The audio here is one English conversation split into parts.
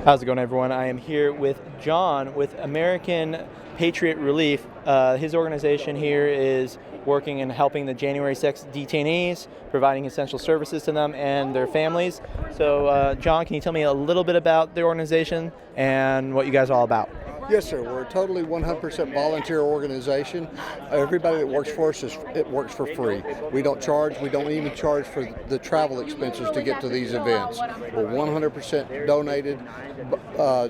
How's it going, everyone? I am here with John with American Patriot Relief. His organization here is working and helping the January 6th detainees, providing essential services to them and their families. So, John, can you tell me a little bit about the organization and what you guys are all about? Yes, sir. We're a totally 100% volunteer organization. Everybody that works for us, works for free. We don't charge. We don't even charge for the travel expenses to get to these events. We're 100% donated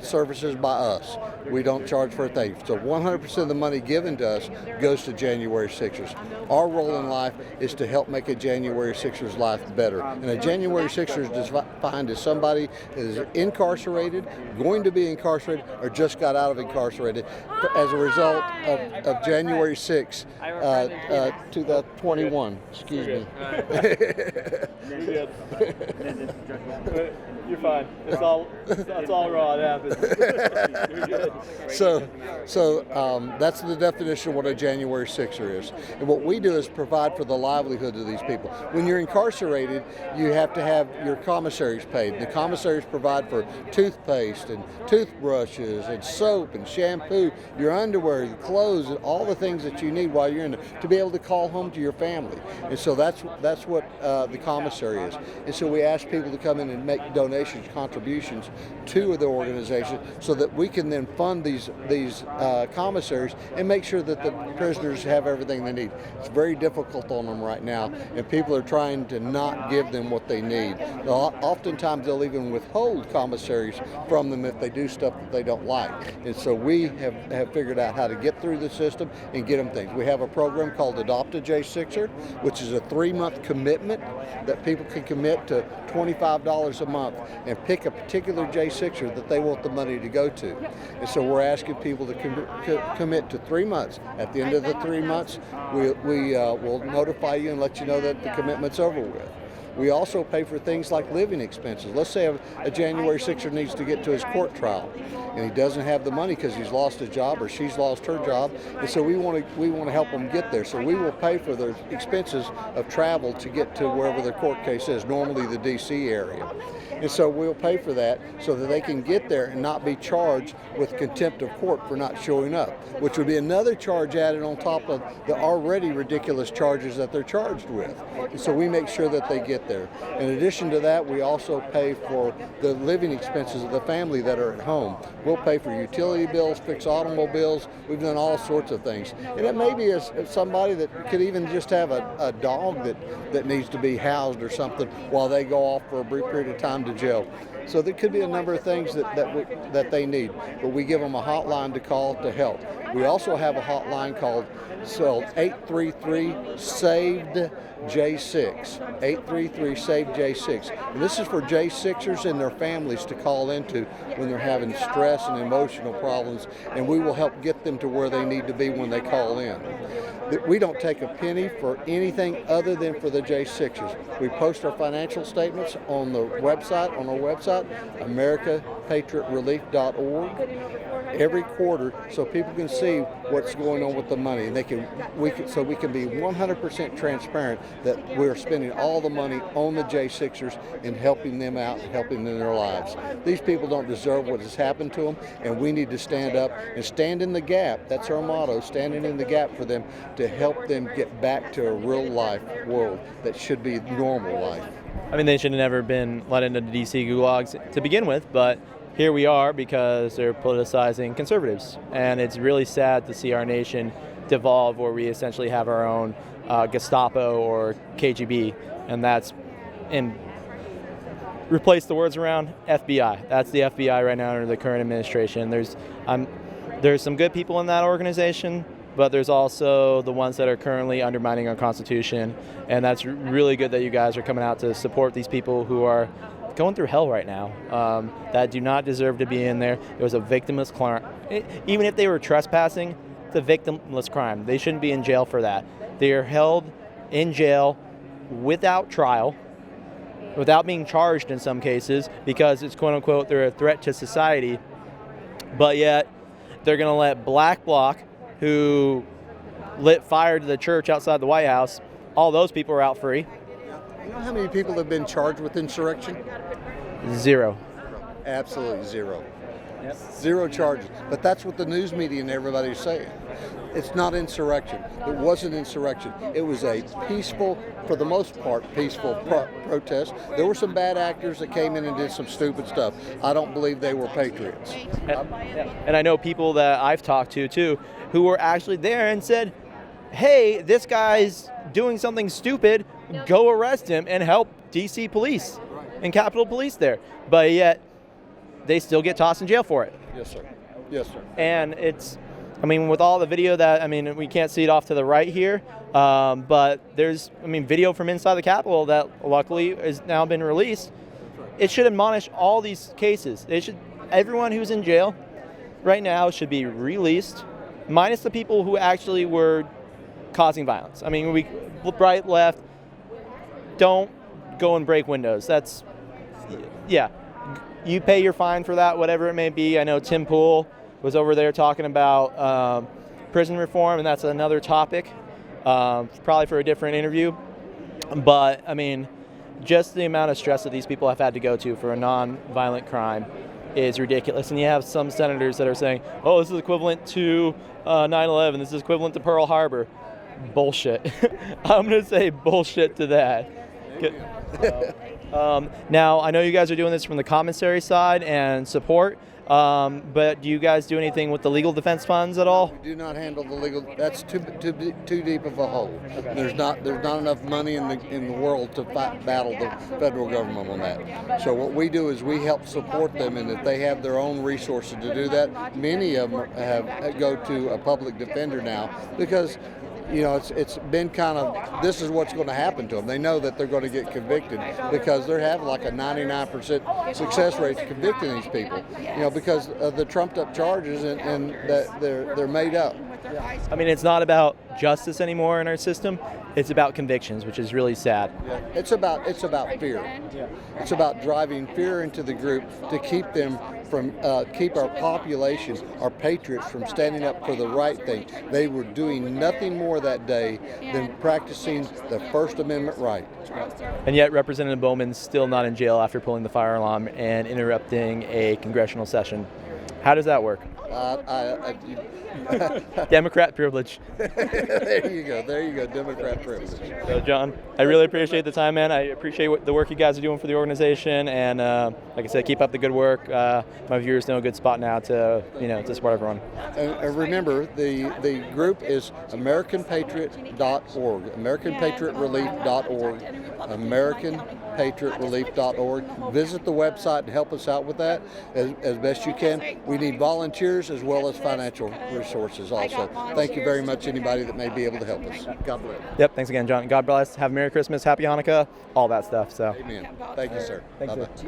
services by us. We don't charge for a thing. So 100% of the money given to us goes to January 6ers. Our role in life is to help make a January 6er's life better. And a January 6er is defined as somebody that is incarcerated, going to be incarcerated, or just got out of incarcerated as a result of January 6, 2021. Excuse me. You're fine. That's all raw. It happens. You're good. So that's the definition of what a January 6er is. And what we do is provide for the livelihood of these people. When you're incarcerated, you have to have your commissaries paid. The commissaries provide for toothpaste and toothbrushes and soap and shampoo, your underwear, your clothes, and all the things that you need while you're in there to be able to call home to your family. And so that's what the commissary is. And so we ask people to come in and make donations, contributions to the organization so that we can then fund these commissaries and make sure that the prisoners have everything they need. It's very difficult on them right now, and people are trying to not give them what they need. Oftentimes they'll even withhold commissaries from them if they do stuff that they don't like. And so we have figured out how to get through the system and get them things. We have a program called Adopt a J6er, which is a 3-month commitment that people can commit to $25 a month and pick a particular J6er that they want the money to go to. And so we're asking people to commit to 3 months. At the end of the 3 months, we will notify you and let you know that the commitment's over with. We also pay for things like living expenses. Let's say a January 6er needs to get to his court trial, and he doesn't have the money because he's lost a job or she's lost her job, and so we want to help them get there. So we will pay for their expenses of travel to get to wherever their court case is, normally the D.C. area. And so we'll pay for that so that they can get there and not be charged with contempt of court for not showing up, which would be another charge added on top of the already ridiculous charges that they're charged with. And so we make sure that they get there. In addition to that, we also pay for the living expenses of the family that are at home. We'll pay for utility bills, fix automobiles. We've done all sorts of things. And it may be somebody that could even just have a dog that needs to be housed or something while they go off for a brief period of time to jail. So there could be a number of things that they need, but we give them a hotline to call to help. We also have a hotline called 833-SAVED-J6, 833-SAVED-J6. And this is for J6ers and their families to call into when they're having stress and emotional problems, and we will help get them to where they need to be when they call in. We don't take a penny for anything other than for the J6ers. We post our financial statements on our website, AmericanPatriotRelief.org, every quarter, so people can see what's going on with the money, and we can be 100% transparent that we're spending all the money on the J6ers and helping them out and helping them in their lives. These people don't deserve what has happened to them, and we need to stand up and stand in the gap. That's our motto, standing in the gap for them to help them get back to a real life world that should be normal life. I mean, they should have never been let into the D.C. gulags to begin with, but here we are because they're politicizing conservatives. And it's really sad to see our nation devolve where we essentially have our own Gestapo or KGB, and replace the words around FBI. That's the FBI right now under the current administration. There's some good people in that organization, but there's also the ones that are currently undermining our Constitution, and that's really good that you guys are coming out to support these people who are going through hell right now, that do not deserve to be in there. It was a victimless crime. Even if they were trespassing, it's a victimless crime. They shouldn't be in jail for that. They are held in jail without trial, without being charged in some cases, because it's quote unquote they're a threat to society, but yet they're going to let Black Bloc, who lit fire to the church outside the White House, all those people are out free. You know how many people have been charged with insurrection? 0. Absolutely zero. Yep. Zero charges. But that's what the news media and everybody's saying. It's not insurrection. It wasn't insurrection. It was a peaceful, for the most part, peaceful protest. There were some bad actors that came in and did some stupid stuff. I don't believe they were patriots. And I know people that I've talked to, too, who were actually there and said, hey, this guy's doing something stupid, go arrest him and help D.C. police and Capitol Police there. But yet, they still get tossed in jail for it. Yes, sir. Yes, sir. And it's, I mean, with all the video that, I mean, we can't see it off to the right here, but there's, I mean, video from inside the Capitol that luckily has now been released. It should admonish all these cases. Everyone who's in jail right now should be released, minus the people who actually were causing violence. I mean, right, left, don't go and break windows. That's, yeah. You pay your fine for that, whatever it may be. I know Tim Pool was over there talking about prison reform, and that's another topic, probably for a different interview. But, I mean, just the amount of stress that these people have had to go to for a non-violent crime is ridiculous. And you have some senators that are saying, oh, this is equivalent to 9/11, this is equivalent to Pearl Harbor. Bullshit. I'm going to say bullshit to that. Now, I know you guys are doing this from the commissary side and support, but do you guys do anything with the legal defense funds at all? We do not handle the legal. That's too deep of a hole. Okay. There's not enough money in the world to battle the federal government on that. So what we do is we help support them, and if they have their own resources to do that, many of them go to a public defender now because, you know, it's been kind of, this is what's going to happen to them. They know that they're going to get convicted because they have like a 99% success rate to convicting these people, you know, because of the trumped up charges and that they're made up. I mean, it's not about justice anymore in our system. It's about convictions, which is really sad. Yeah. It's about fear. Yeah. It's about driving fear into the group to keep them from keep our population, our patriots, from standing up for the right thing. They were doing nothing more that day than practicing the First Amendment right. And yet Representative Bowman's still not in jail after pulling the fire alarm and interrupting a congressional session. How does that work? Democrat privilege. There you go, Democrat privilege. So, John, I really appreciate the time, man. I appreciate the work you guys are doing for the organization, and like I said, keep up the good work. My viewers know a good spot now to support everyone. And remember, the group is AmericanPatriot.org, AmericanPatriotRelief.org, AmericanPatriotRelief.org. Visit the website and help us out with that as best you can. We need volunteers as well as financial resources also. Thank you very much, anybody that may be able to help us. God bless. Yep, thanks again, John. God bless. Have a Merry Christmas, Happy Hanukkah, all that stuff. So. Amen. Thank you, sir. Thanks, bye-bye. Sir.